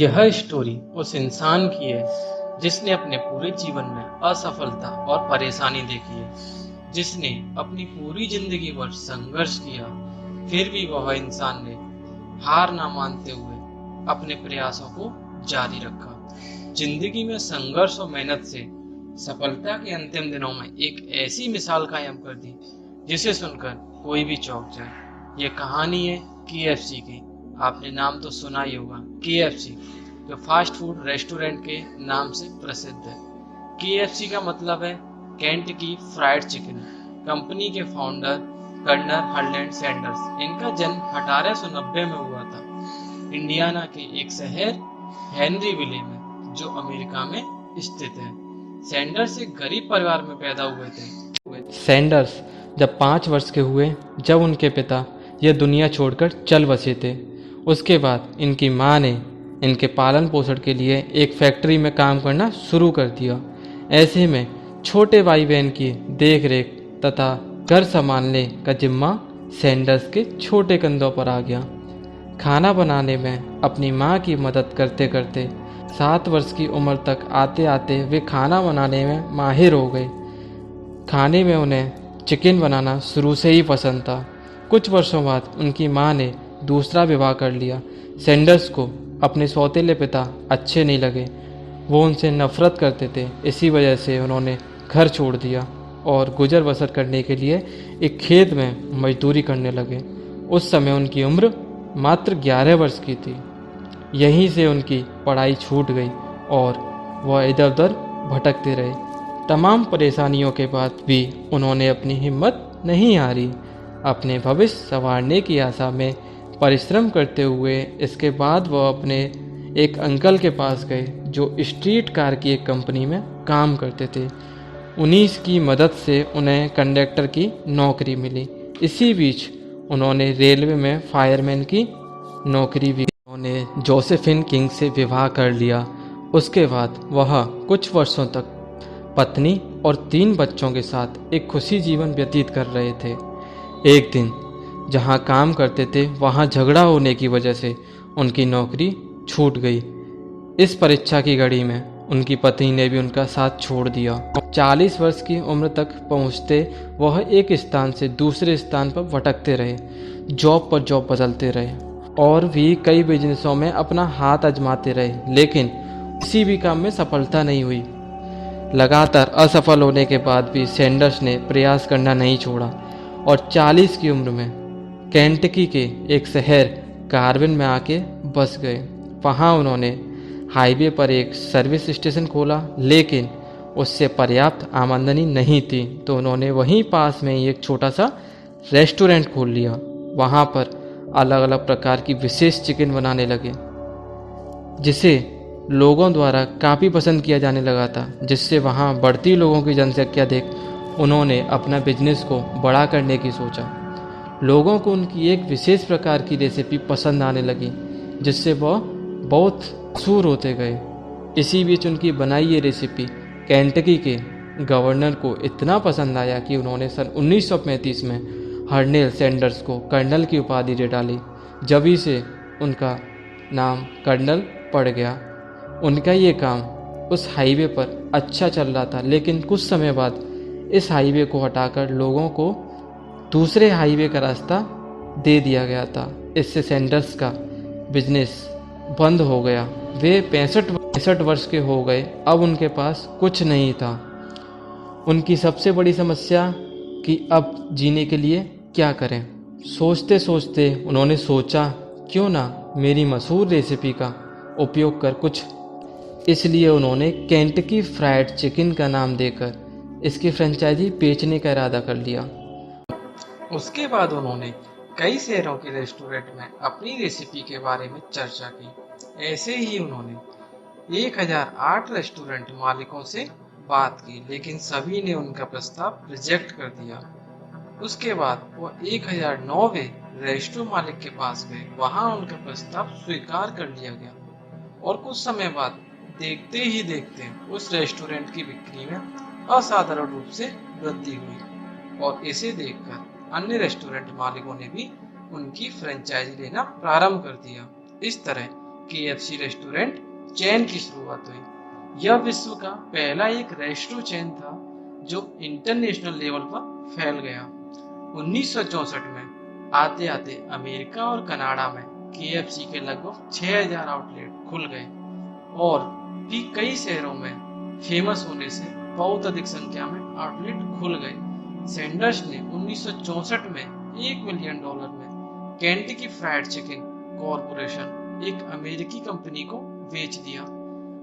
यह स्टोरी उस इंसान की है जिसने अपने पूरे जीवन में असफलता और परेशानी देखी है, जिसने अपनी पूरी जिंदगी भर संघर्ष किया, फिर भी वह इंसान ने हार ना मानते हुए अपने प्रयासों को जारी रखा। जिंदगी में संघर्ष और मेहनत से सफलता के अंतिम दिनों में एक ऐसी मिसाल कायम कर दी जिसे सुनकर कोई भी चौंक जाए। ये कहानी है KFC की। आपने नाम तो सुना ही होगा, KFC, जो फास्ट फूड रेस्टोरेंट के नाम से प्रसिद्ध है। KFC का मतलब है केंटकी फ्राइड चिकन। कंपनी के फाउंडर कर्नल हार्लैंड सैंडर्स, इनका जन्म 1890 में हुआ था, इंडियाना के एक शहर हेनरीविले में, जो अमेरिका में स्थित है। सैंडर्स एक गरीब परिवार में पैदा हुए थे। सैंडर्स जब 5 वर्ष के हुए, जब उनके पिता यह दुनिया छोड़कर चल बसे थे, उसके बाद इनकी मां ने इनके पालन पोषण के लिए एक फैक्ट्री में काम करना शुरू कर दिया। ऐसे में छोटे भाई बहन की देख रेख तथा घर संभालने का जिम्मा सैंडर्स के छोटे कंधों पर आ गया। खाना बनाने में अपनी मां की मदद करते करते 7 वर्ष की उम्र तक आते आते वे खाना बनाने में माहिर हो गए। खाने में उन्हें चिकन बनाना शुरू से ही पसंद था। कुछ वर्षों बाद उनकी मां ने दूसरा विवाह कर लिया। सैंडर्स को अपने सौतेले पिता अच्छे नहीं लगे, वो उनसे नफरत करते थे। इसी वजह से उन्होंने घर छोड़ दिया और गुजर बसर करने के लिए एक खेत में मजदूरी करने लगे। उस समय उनकी उम्र मात्र 11 वर्ष की थी। यहीं से उनकी पढ़ाई छूट गई और वह इधर उधर भटकते रहे। तमाम परेशानियों के बाद भी उन्होंने अपनी हिम्मत नहीं हारी। अपने भविष्य संवारने की आशा में परिश्रम करते हुए इसके बाद वह अपने एक अंकल के पास गए जो स्ट्रीट कार की एक कंपनी में काम करते थे। उन्हीं की मदद से उन्हें कंडक्टर की नौकरी मिली। इसी बीच उन्होंने रेलवे में फायरमैन की नौकरी भी। उन्होंने जोसेफिन किंग से विवाह कर लिया। उसके बाद वह कुछ वर्षों तक पत्नी और 3 बच्चों के साथ एक खुशी जीवन व्यतीत कर रहे थे। एक दिन जहां काम करते थे वहां झगड़ा होने की वजह से उनकी नौकरी छूट गई। इस परीक्षा की घड़ी में उनकी पत्नी ने भी उनका साथ छोड़ दिया। 40 वर्ष की उम्र तक पहुंचते वह एक स्थान से दूसरे स्थान पर भटकते रहे, जॉब पर जॉब बदलते रहे और भी कई बिजनेसों में अपना हाथ आजमाते रहे, लेकिन किसी भी काम में सफलता नहीं हुई। लगातार असफल होने के बाद भी सैंडर्स ने प्रयास करना नहीं छोड़ा और 40 की उम्र में केंटकी के एक शहर कार्विन में आके बस गए। वहाँ उन्होंने हाईवे पर एक सर्विस स्टेशन खोला, लेकिन उससे पर्याप्त आमदनी नहीं थी, तो उन्होंने वहीं पास में ही एक छोटा सा रेस्टोरेंट खोल लिया। वहाँ पर अलग अलग प्रकार की विशेष चिकन बनाने लगे, जिसे लोगों द्वारा काफ़ी पसंद किया जाने लगा था। जिससे वहाँ बढ़ती लोगों की जनसंख्या देख उन्होंने अपना बिजनेस को बड़ा करने की सोचा। लोगों को उनकी एक विशेष प्रकार की रेसिपी पसंद आने लगी, जिससे वह बहुत मशहूर होते गए। इसी बीच उनकी बनाई ये रेसिपी केंटकी के गवर्नर को इतना पसंद आया कि उन्होंने सन 1935 में हर्नेल सैंडर्स को कर्नल की उपाधि दे डाली। जभी से उनका नाम कर्नल पड़ गया। उनका ये काम उस हाईवे पर अच्छा चल रहा था, लेकिन कुछ समय बाद इस हाईवे को हटाकर लोगों को दूसरे हाईवे का रास्ता दे दिया गया था। इससे सैंडर्स का बिजनेस बंद हो गया। वे 65 वर्ष के हो गए। अब उनके पास कुछ नहीं था। उनकी सबसे बड़ी समस्या कि अब जीने के लिए क्या करें। सोचते सोचते उन्होंने सोचा, क्यों ना मेरी मशहूर रेसिपी का उपयोग कर कुछ। इसलिए उन्होंने केंटकी फ्राइड चिकन का नाम देकर इसकी फ्रेंचाइजी बेचने का इरादा कर लिया। उसके बाद उन्होंने कई शहरों के रेस्टोरेंट में अपनी रेसिपी के बारे में चर्चा की। ऐसे ही उन्होंने 1008 रेस्टोरेंट मालिकों से बात की, लेकिन सभी ने उनका प्रस्ताव रिजेक्ट कर दिया। उसके बाद वो 1009वें रेस्टो मालिक के पास गए। वहां उनका प्रस्ताव स्वीकार कर लिया गया और कुछ समय बाद देखते ही देखते उस रेस्टोरेंट की बिक्री में असाधारण रूप से वृद्धि हुई और इसे देखकर अन्य रेस्टोरेंट मालिकों ने भी उनकी फ्रेंचाइजी लेना प्रारंभ कर दिया। इस तरह KFC रेस्टोरेंट चेन की शुरुआत हुई। यह विश्व का पहला एक रेस्टो चेन था जो इंटरनेशनल लेवल पर फैल गया। 1964 में आते आते अमेरिका और कनाडा में KFC के लगभग 6000 आउटलेट खुल गए और भी कई शहरों में फेमस होने से बहुत अधिक संख्या में आउटलेट खुल गए। सैंडर्स ने 1964 में $1 मिलियन में केंटकी फ्राइड चिकन कॉरपोरेशन एक अमेरिकी कंपनी को बेच दिया।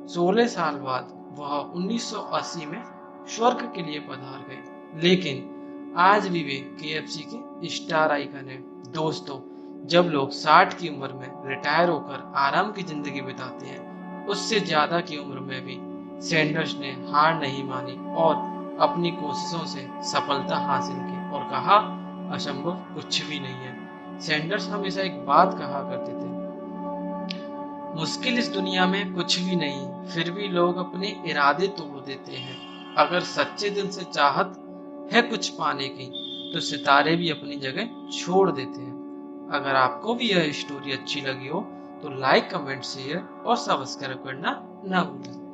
16 साल बाद वह 1980 में स्वर्ग के लिए पधार गए, लेकिन आज भी वे KFC के स्टार आइकन है। दोस्तों, जब लोग 60 की उम्र में रिटायर होकर आराम की जिंदगी बिताते हैं, उससे ज्यादा की उम्र में भी सैंडर्स ने हार नहीं मानी और अपनी कोशिशों से सफलता हासिल की और कहा, असंभव कुछ भी नहीं है। सैंडर्स हमेशा एक बात कहा करते थे, मुश्किल इस दुनिया में कुछ भी नहीं, फिर भी लोग अपने इरादे तोड़ देते हैं। अगर सच्चे दिल से चाहत है कुछ पाने की, तो सितारे भी अपनी जगह छोड़ देते हैं। अगर आपको भी यह स्टोरी अच्छी लगी हो तो लाइक, कमेंट, शेयर और सब्सक्राइब करना ना भूलें।